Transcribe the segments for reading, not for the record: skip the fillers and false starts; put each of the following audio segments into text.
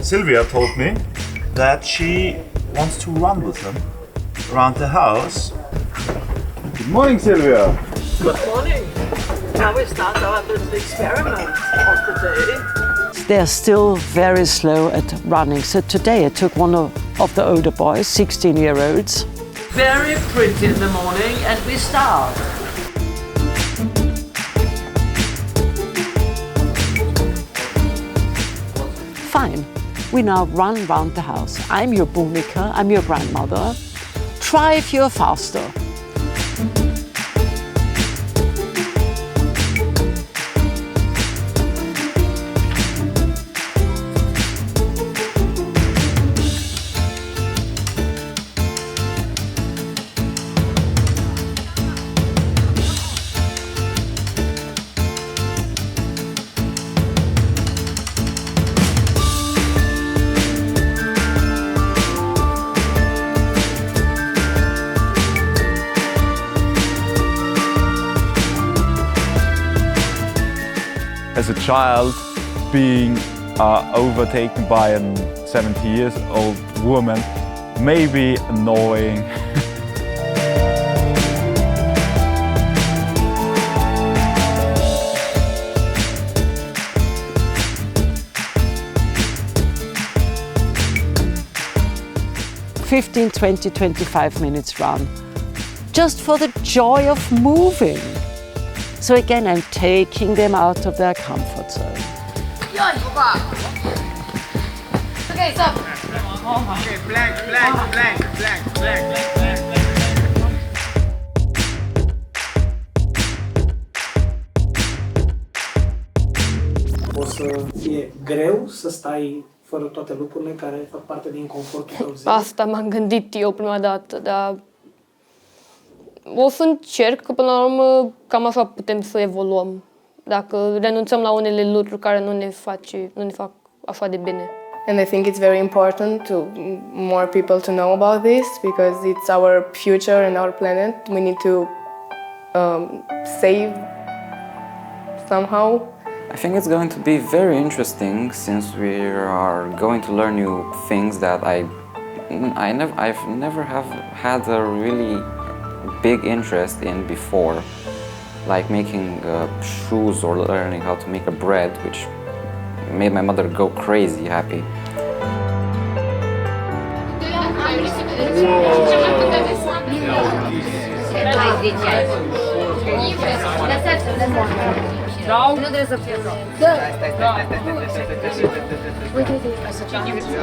Sylvia told me that she wants to run with them around the house. Good morning, Sylvia. Good morning. Now we start our little experiment of the day. They're still very slow at running. So today I took one of the older boys, 16-year-olds. Very pretty in the morning, and we start. Fine. We now run round the house. I'm your Bhumika, I'm your grandmother. Try if you're faster. As a child, being overtaken by a 70-year-old woman may be annoying. "15, 20, 25 minutes run, just for the joy of moving." So again, I'm taking them out of their comfort zone. Okay, stop. Okay, blank. O să fie greu să stai fără toate lucrurile care fac parte din confortul tău zilnic? Asta m-am gândit eu prima dată, dar o să încerc, că până la urmă cam așa putem să evoluăm. Dacă renunțăm la unele lucruri care nu ne fac așa de bine. And I think it's very important to more people to know about this because it's our future and our planet. We need to save somehow. I think it's going to be very interesting since we are going to learn new things that I've never have had a really big interest in before, like making shoes or learning how to make a bread, which made my mother go crazy happy. Nu trebuie să fie rău.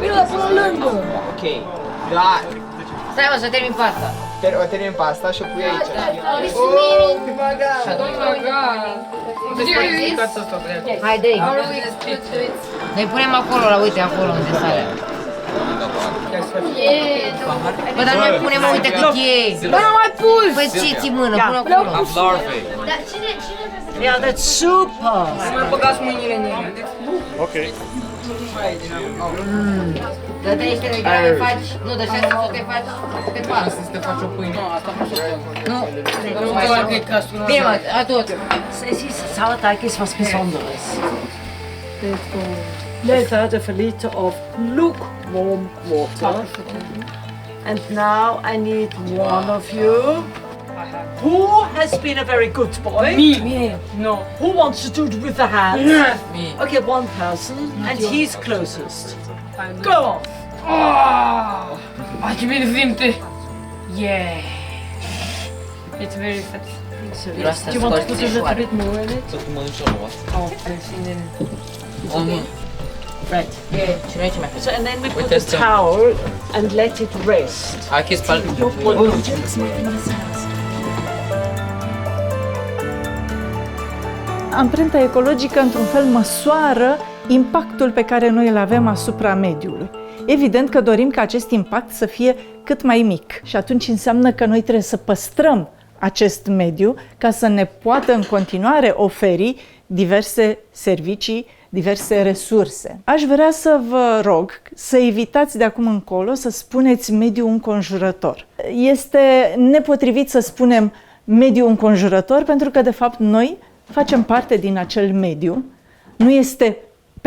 Bine, până lângă. Ok, da. Stai mă, să termin pasta. O termin pasta și o pui aici. Hai, dă-i. Noi punem acolo, la uite, acolo unde sare. Bă, dar nu mai punem, uite cât e. Bă, nu mai pus! Păi ce ți mână, pune acolo. Dar cine Yeah, that's super! Să mai băgați mâinile în ele. Ok. Dar de aici te care faci, nu, de așa să te faci pe pas. Să te faci o pâine. Nu, asta nu știu. Nu, Nu doar că e castul bine mă, atot. Es ist, Sauerteig ist was Besonderes. Let's add a liter of lukewarm water. And now I need one of you. Who has been a very good boy? Me. No. Who wants to do it with the hands? Me. Okay, one person, and he's closest. Go on. Ai, ce bine simte! Yeah! It's very fat. Do you want to put a little bit more in it? Oh, right. So, and then we put the towel and let it rest. Hai că spal. Amprenta ecologică, într-un fel, măsoară impactul pe care noi îl avem asupra mediului. Evident că dorim ca acest impact să fie cât mai mic și atunci înseamnă că noi trebuie să păstrăm acest mediu ca să ne poată în continuare oferi diverse servicii, diverse resurse. Aș vrea să vă rog să evitați de acum încolo să spuneți mediu înconjurător. Este nepotrivit să spunem mediu înconjurător pentru că, de fapt, noi facem parte din acel mediu. Nu este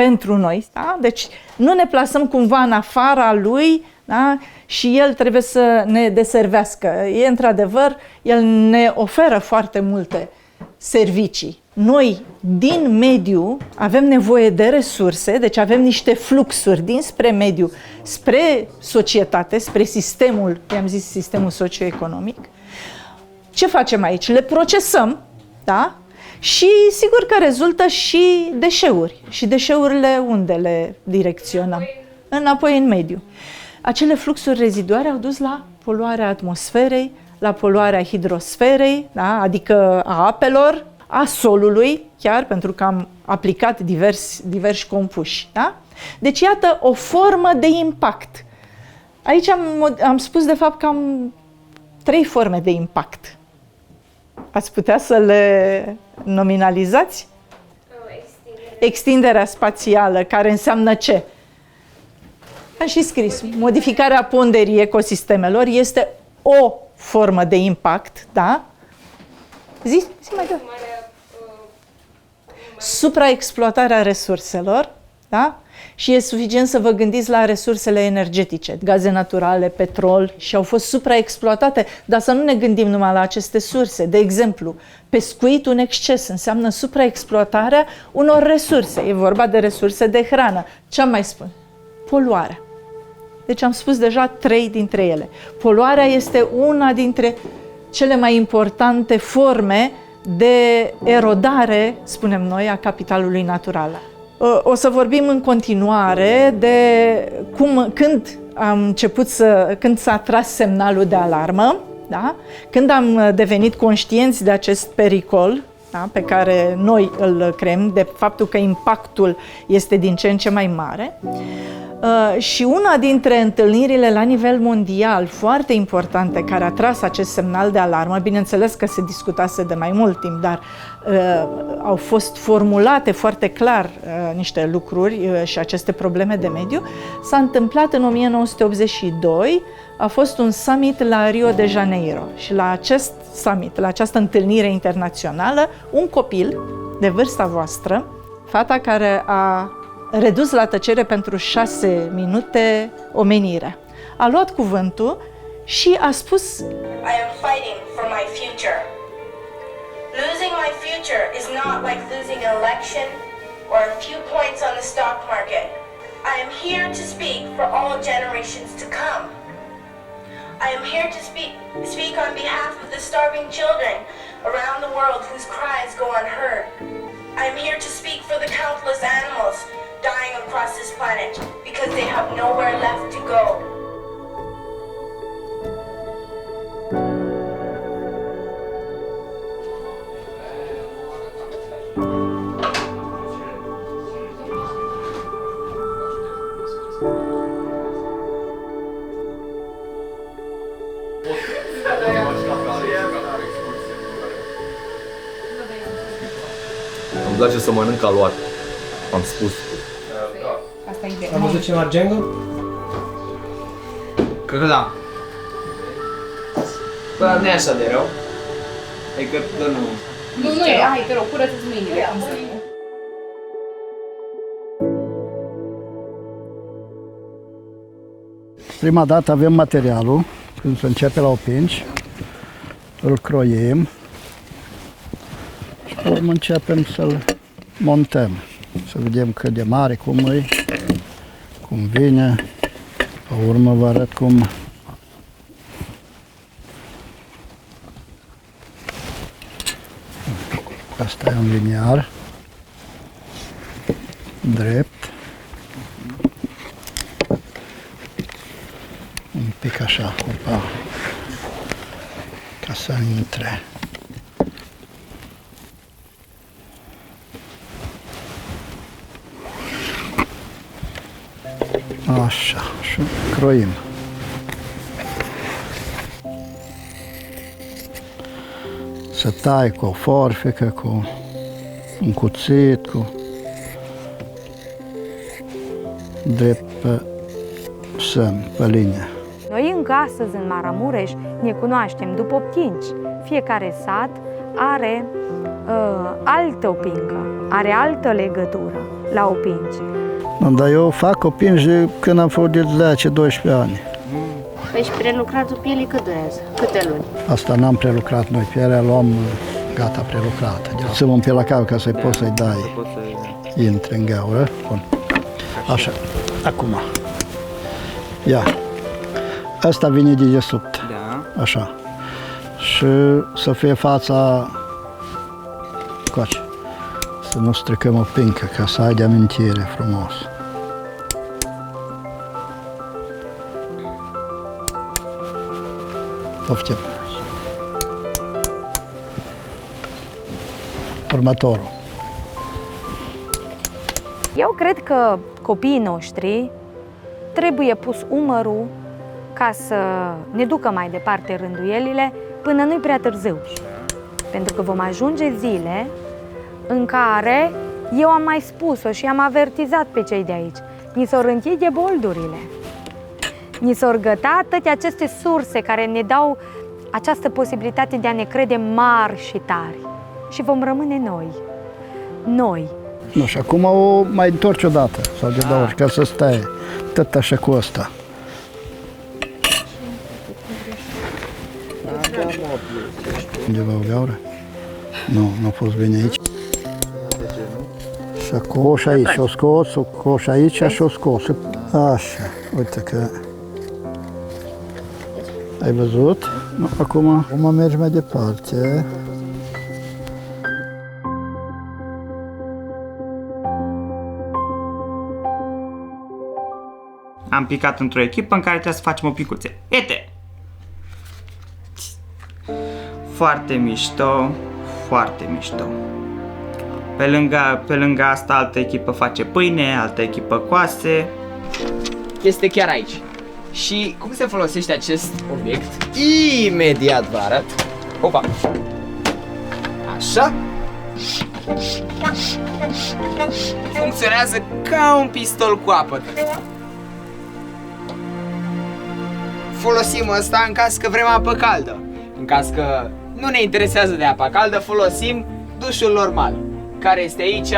pentru noi. Da? Deci nu ne plasăm cumva în afara lui, da? Și el trebuie să ne deservească. E într-adevăr, el ne oferă foarte multe servicii. Noi, din mediu, avem nevoie de resurse, deci avem niște fluxuri dinspre mediu, spre societate, spre sistemul, i-am zis sistemul socioeconomic. Ce facem aici? Le procesăm, da? Și sigur că rezultă și deșeuri. Și deșeurile unde le direcționăm? Înapoi în mediu. Acele fluxuri reziduare au dus la poluarea atmosferei, la poluarea hidrosferei, da? Adică a apelor, a solului, chiar pentru că am aplicat diversi compuși. Da? Deci iată o formă de impact. Aici am spus de fapt că am 3 forme de impact. Ați putea să le nominalizați? Extinderea spațială, care înseamnă ce? Am și scris. Modificarea ponderii ecosistemelor este o formă de impact, da? Zi mai dă. Supraexploatarea resurselor, da? Și e suficient să vă gândiți la resursele energetice, gaze naturale, petrol, și au fost supraexploatate, dar să nu ne gândim numai la aceste surse. De exemplu, pescuitul în exces înseamnă supraexploatarea unor resurse. E vorba de resurse de hrană. Ce am mai spun? Poluarea. Deci am spus deja 3 dintre ele. Poluarea este una dintre cele mai importante forme de erodare, spunem noi, a capitalului natural. O să vorbim în continuare de când s-a tras semnalul de alarmă, da? Când am devenit conștienți de acest pericol, da? Pe care noi îl creăm, de faptul că impactul este din ce în ce mai mare. Și una dintre întâlnirile la nivel mondial foarte importante care a tras acest semnal de alarmă, bineînțeles că se discutase de mai mult timp, dar au fost formulate foarte clar niște lucruri și aceste probleme de mediu, s-a întâmplat în 1982, a fost un summit la Rio de Janeiro și la acest summit, la această întâlnire internațională, un copil de vârsta voastră, fata care a redus la tăcere pentru 6 minute omenirea. A luat cuvântul și a spus: I am fighting for my future. Losing my future is not like losing an election or a few points on the stock market. I am here to speak for all generations to come. I am here to speak on behalf of the starving children around the world whose cries go unheard. I am here to speak for the countless animals dying across this planet because they have nowhere left to go. Îmi place să mănânc aluat, am spus. Asta e ideea. Am văzut ceva Django? Cred că da. Bă, nu e așa de rău. Adică, nu. Nu e, hai, te rog, curăță-ți mâinile. Prima dată avem materialul, când se începe la opinci, îl croim și pe urmă începem să-l montăm, să vedem cât de mare, cum e, cum vine. Pe urmă vă arăt cum asta e un liniar drept, un pic așa, opa, ca să intre. Așa, și croim. Să tai cu o forfecă, cu un cuțit, cu drept pe sân, pe linie. Noi încă astăzi în Maramureș ne cunoaștem după optinci. Fiecare sat are altă opincă, are altă legătură la opinci. Dar eu fac copii de când am fost de 10-12 ani. Păi și prelucratul pielii cât durează? Câte luni? Asta n-am prelucrat noi, pielea luam gata prelucrată. Să mă pe la cap ca să-i poți să-i dai. Intre în gaură. Bun. Așa. Acum. Ia. Asta vine de desubt. Da. Așa. Și să fie fața coace. Să nu stricăm o pincă, ca să ai de amintire frumos. Poftim. Următorul. Eu cred că copiii noștri trebuie pus umărul ca să ne ducă mai departe rânduielile până nu-i prea târziu. Pentru că vom ajunge zile în care, eu am mai spus-o și am avertizat pe cei de aici, ni s-or închide boldurile. Ni s-or găta toate aceste surse care ne dau această posibilitate de a ne crede mari și tari. Și vom rămâne noi. Noi. Nu, și acum o mai întorci o dată sau de două ori, ca să stai tot așa cu asta. Undeva o gaură? Nu, nu a fost bine aici. Și coș aici, o scos, o coș aici și o scos. Așa, uite că... Ai văzut? Nu, acum mergi mai departe. Am picat într-o echipă în care trebuie să facem o picuțe. Uite! Foarte mișto, foarte mișto. Pe lângă asta, altă echipă face pâine, altă echipă coase. Este chiar aici. Și cum se folosește acest obiect? Imediat vă arăt. Opa! Așa. Funcționează ca un pistol cu apă. Folosim ăsta în caz că vrem apă caldă. În caz că nu ne interesează de apa caldă, folosim dușul normal, care este aici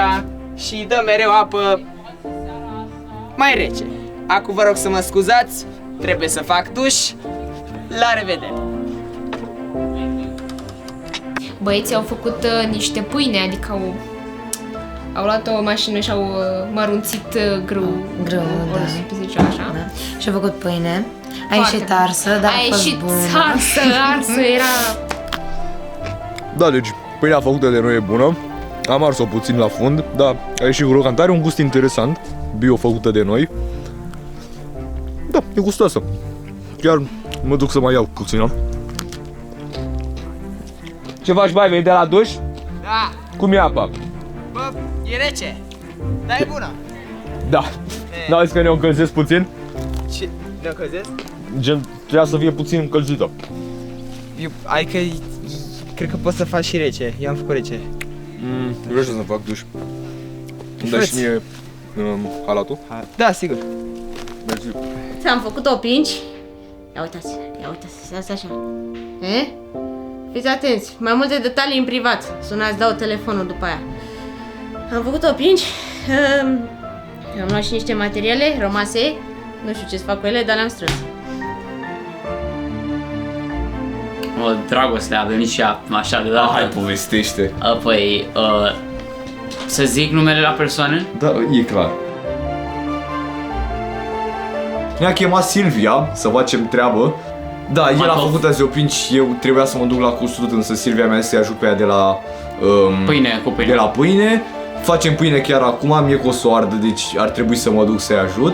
și dă mereu apă mai rece. Acum vă rog să mă scuzați, trebuie să fac duș. La revedere! Băieții au făcut niște pâine, adică au luat o mașină și au mărunțit grâu, da. Așa. Da. Și au făcut pâine. A ieșit arsă, dar a fost bună. arsă era... Da, deci pâinea făcută de noi e bună. Am ars-o puțin la fund, dar a ieșit crocant. Are un gust interesant, bio făcută de noi. Da, e gustoasă. Chiar mă duc să mai iau puțină. Ce faci, bai, vei de la duș? Da. Cum e apa? Bă, e rece, dar e bună. Da. N-ai zis că ne-o încălzesc puțin? Ce? Ne încălzesc? Gen, trebuia să fie puțin încălzită. Adică, cred că poți să faci și rece. Eu am făcut rece. Vreau să fac duș. Îmi dai și mie halatul? Da, sigur. Mersi. Ți-am făcut opinci. Ia uitați, stați așa. Fiți atenți, mai multe detalii în privat. Sunați, dau telefonul după aia. Am făcut opinci. Am luat și niște materiale rămase. Nu știu ce să fac cu ele, dar le-am strâns. O, dragoste a venit și ea așa de dată. Hai, povestește. Păi, să zic numele la persoană? Da, e clar. Ne-a chemat Silvia să facem treabă. Da, el a făcut azi opinci, eu trebuia să mă duc la cusut, însă Silvia mi-a zis să-i ajut pe ea de la... pâine, cu pâine. De la pâine. Facem pâine chiar acum, mie că o să o ardă, deci ar trebui să mă duc să-i ajut.